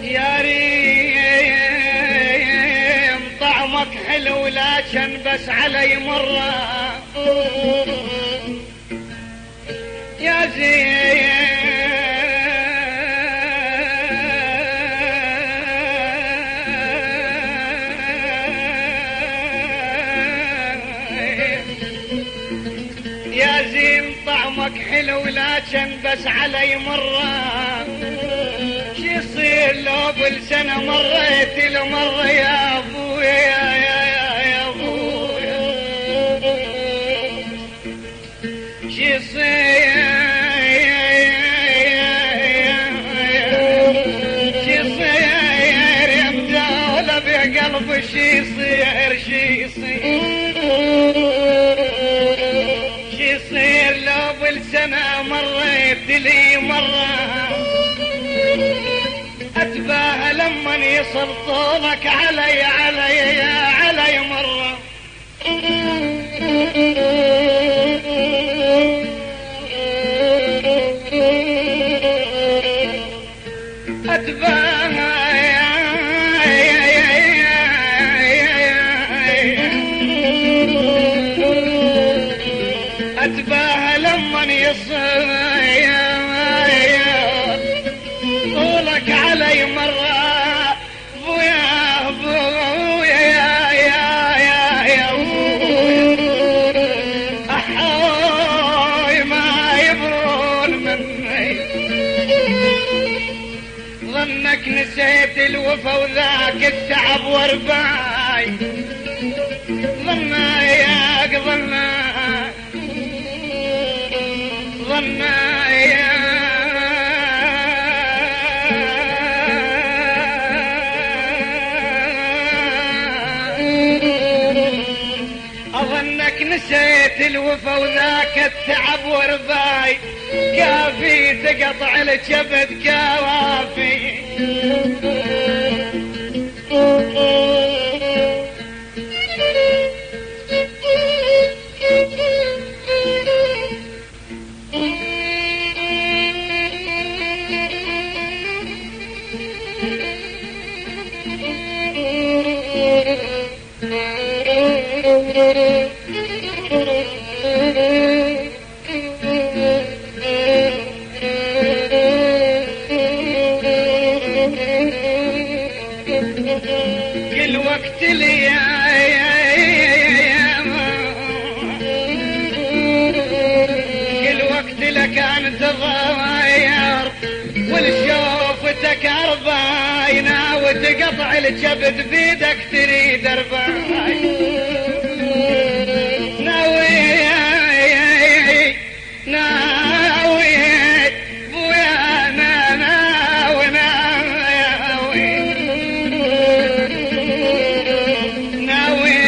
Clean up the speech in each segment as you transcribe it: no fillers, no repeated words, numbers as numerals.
يا ريم طعمك حلو لكن بس علي مرة يا زين. يا زين طعمك حلو لكن بس علي مرة، شي يصير لو بالسنة مريت المرة يا ابويا يا ابويا، شي يصير يا مدولة بقلب، شي يصير لو بالسنة مريت لي مرة، اتباهى لما يصل طولك علي مرة. اتباهى لما يصل طولك علي مرة، بويا بويا يا بويا، احاي ما يبرون مني، ظنك نسيت الوفا وذاك التعب ورباي، ظناياك أظنك نسيت الوفا وذاك التعب ورباي، كافي تقطع الكبد كوافي. كل وقت لي كل وقت لك أن تغير، والشوفتك أرباينا وتقطع الكبد بيدك تريد أرباي، ناوي بويا ناوي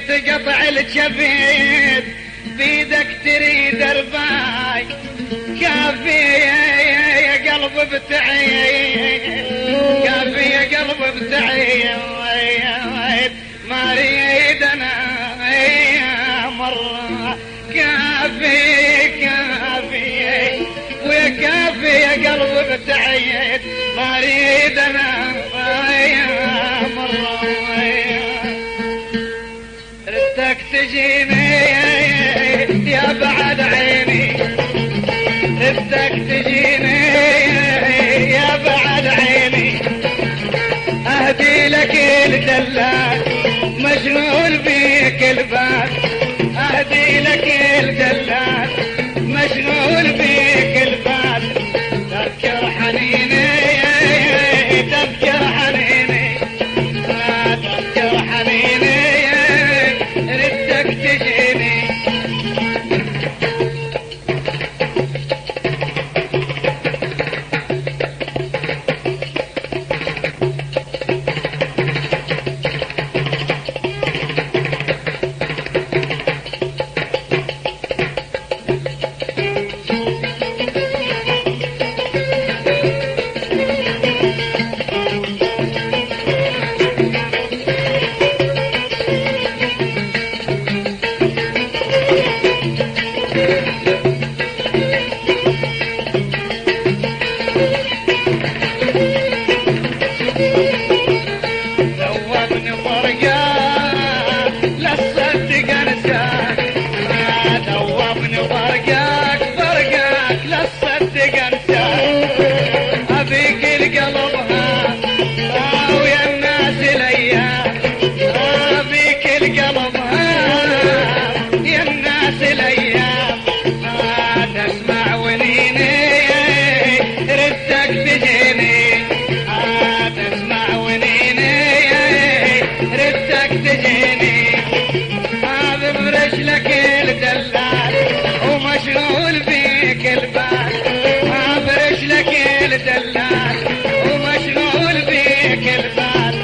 تقطع الكبد بيدك تريد أرباي، كافي يا قلب بتعيد، كافي يا قلب بتعيد، ما اريد انا مرة، كافي ويا كافي يا قلب بتعيد، ما اريد انا مرة، ردك تجيني يا بعد عيني، ردك تجيني يا بعد عيني، اهدي لك الدلال مجنون بيك البال، اهدي لك الدلال مجنون بيك البال، تذكر حنيني تذكر حنيني تذكر حنيني، ردك تجيني ردك تجيني تسمع ونيني ردك تجيني بفرش لك الدلال ومشغول فيك البال بفرش لك الدلال ومشغول فيك البال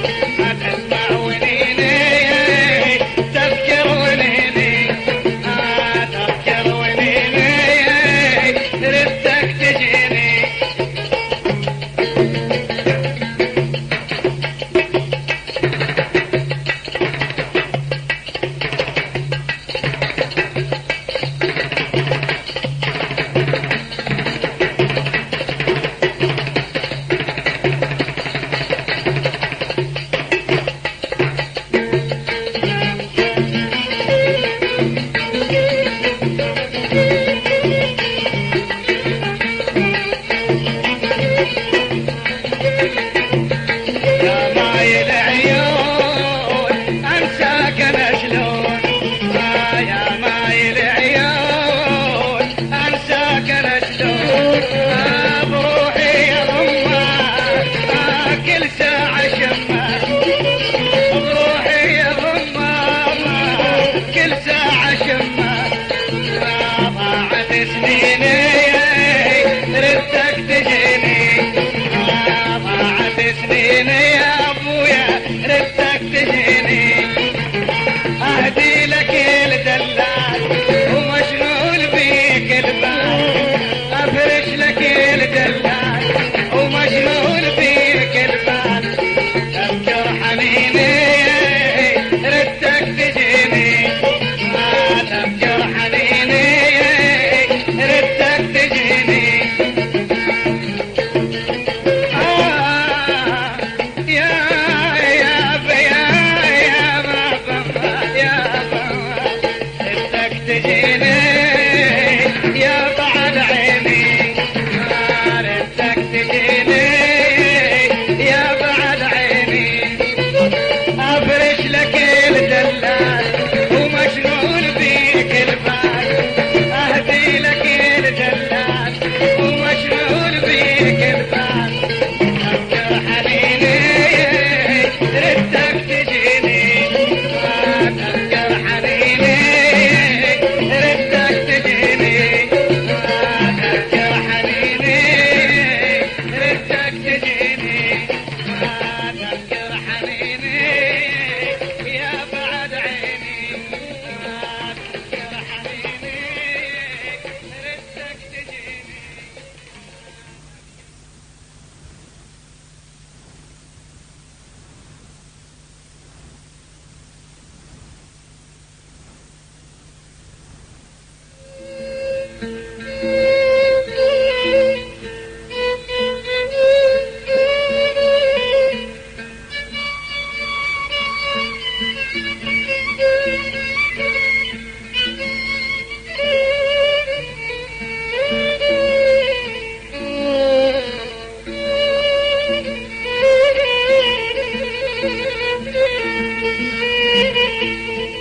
تسمع ونيني تذكر ونيني تذكر ونيني ردك تجيني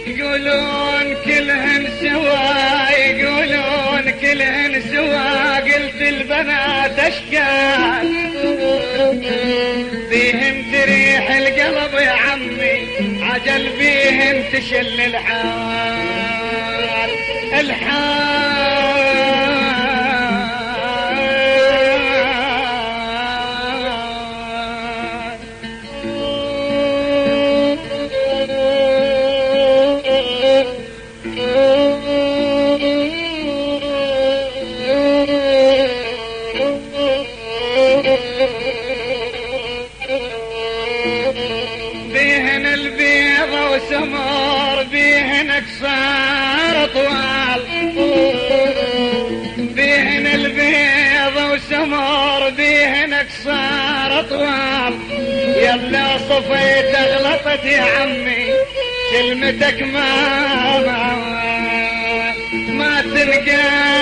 يقولون كلهن سوا يقولون كلهن سوا قلت البنات اشكال بيهم تريح القلب يا عمي عجل بيهم تشل الحال بيهن البيضة وسمار بيهن اقصار طوال بيهن البيضة وسمار بيهن اقصار طوال يلا صفيت غلطت يا عمي كلمتك ما تلقى